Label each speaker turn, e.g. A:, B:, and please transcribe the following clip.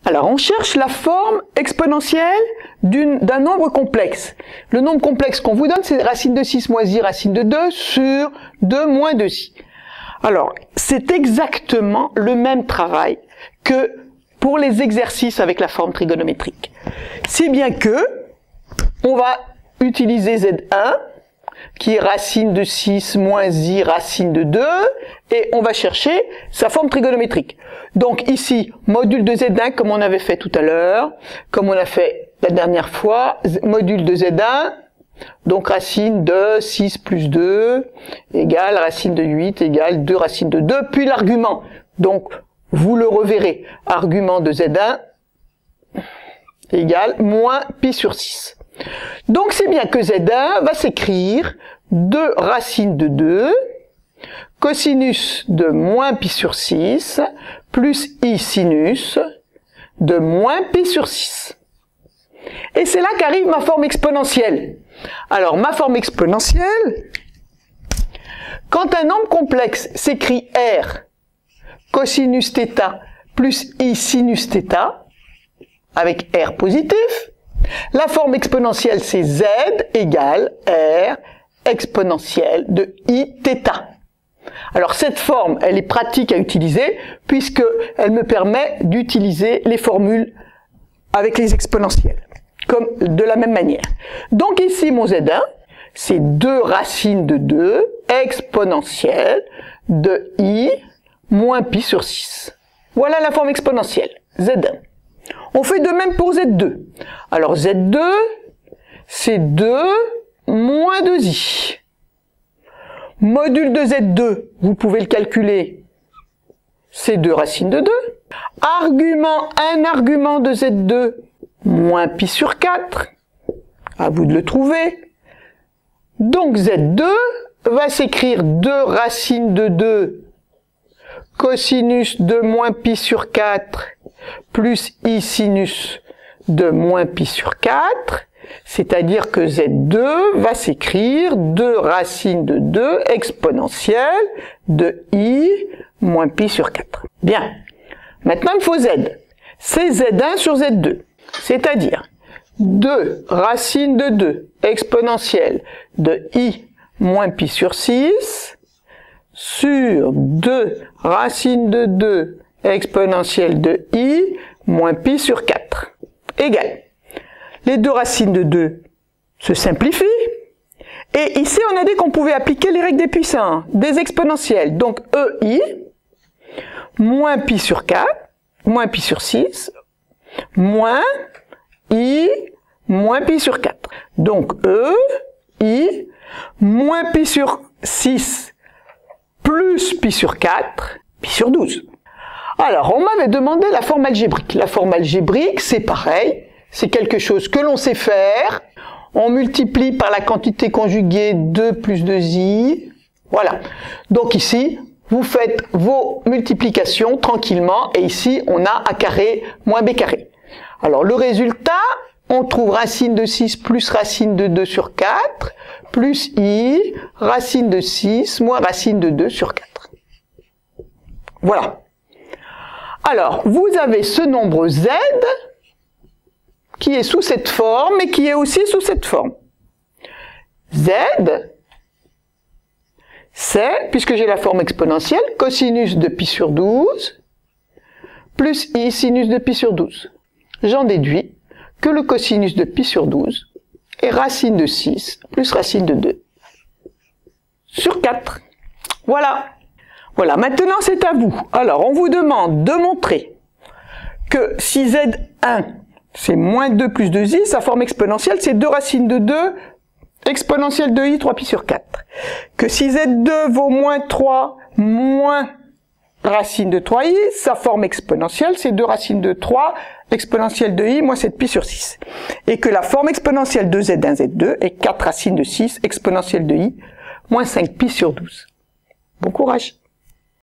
A: Alors, on cherche la forme exponentielle d'un nombre complexe. Le nombre complexe qu'on vous donne, c'est racine de 6 moins i racine de 2 sur 2 moins 2i. Alors, c'est exactement le même travail que pour les exercices avec la forme trigonométrique. Si bien que on va utiliser Z1, qui est racine de 6 moins i racine de 2, et on va chercher sa forme trigonométrique. Donc ici, module de Z1, comme on avait fait tout à l'heure, comme on a fait la dernière fois, module de Z1, donc racine de 6 plus 2, égale racine de 8, égale 2 racine de 2, puis l'argument. Donc, vous le reverrez, argument de Z1, égale moins pi sur 6. Donc c'est bien que Z1 va s'écrire 2 racine de 2, cosinus de moins pi sur 6, plus i sinus de moins pi sur 6. Et c'est là qu'arrive ma forme exponentielle. Alors ma forme exponentielle, quand un nombre complexe s'écrit R cosinus θ plus i sinus θ, avec R positif, la forme exponentielle, c'est Z égale R exponentielle de Iθ. Alors cette forme, elle est pratique à utiliser puisque elle me permet d'utiliser les formules avec les exponentielles, comme de la même manière. Donc ici, mon Z1, c'est 2 racines de 2 exponentielle de I moins pi sur 6. Voilà la forme exponentielle, Z1. On fait de même pour Z2. Alors Z2, c'est 2 moins 2i. Module de Z2, vous pouvez le calculer, c'est 2 racines de 2. Un argument de Z2, moins pi sur 4. À vous de le trouver. Donc Z2 va s'écrire 2 racines de 2 cosinus de moins pi sur 4 plus i sinus de moins pi sur 4, c'est-à-dire que Z2 va s'écrire 2 racines de 2 exponentielle de i moins pi sur 4. Bien. Maintenant, il faut Z. C'est Z1 sur Z2. C'est-à-dire 2 racines de 2 exponentielle de i moins pi sur 6 sur 2 racines de 2 exponentielle de i moins pi sur 4 égale. Les 2 racines de 2 se simplifient. Et ici, on a dit qu'on pouvait appliquer les règles des puissants, des exponentielles. Donc, EI, moins pi sur 4, moins pi sur 6, moins I, moins pi sur 4. Donc, EI, moins pi sur 6, plus pi sur 4, pi sur 12. Alors, on m'avait demandé la forme algébrique. La forme algébrique, c'est pareil. C'est quelque chose que l'on sait faire. On multiplie par la quantité conjuguée 2 plus 2i. Voilà. Donc ici, vous faites vos multiplications tranquillement. Et ici, on a a carré moins b carré. Alors, le résultat, on trouve racine de 6 plus racine de 2 sur 4, plus i, racine de 6 moins racine de 2 sur 4. Voilà. Alors, vous avez ce nombre z qui est sous cette forme et qui est aussi sous cette forme. Z, c'est, puisque j'ai la forme exponentielle, cosinus de pi sur 12 plus i sinus de pi sur 12. J'en déduis que le cosinus de pi sur 12 est racine de 6 plus racine de 2 sur 4. Voilà. Voilà, maintenant c'est à vous. Alors, on vous demande de montrer que si Z1, c'est moins 2 plus 2i, sa forme exponentielle, c'est 2 racines de 2 exponentielle de i, 3 pi sur 4. Que si Z2 vaut moins 3 moins racine de 3i, sa forme exponentielle, c'est 2 racines de 3 exponentielle de i moins 7 pi sur 6. Et que la forme exponentielle de Z1, Z2 est 4 racines de 6 exponentielle de i moins 5 pi sur 12. Bon courage!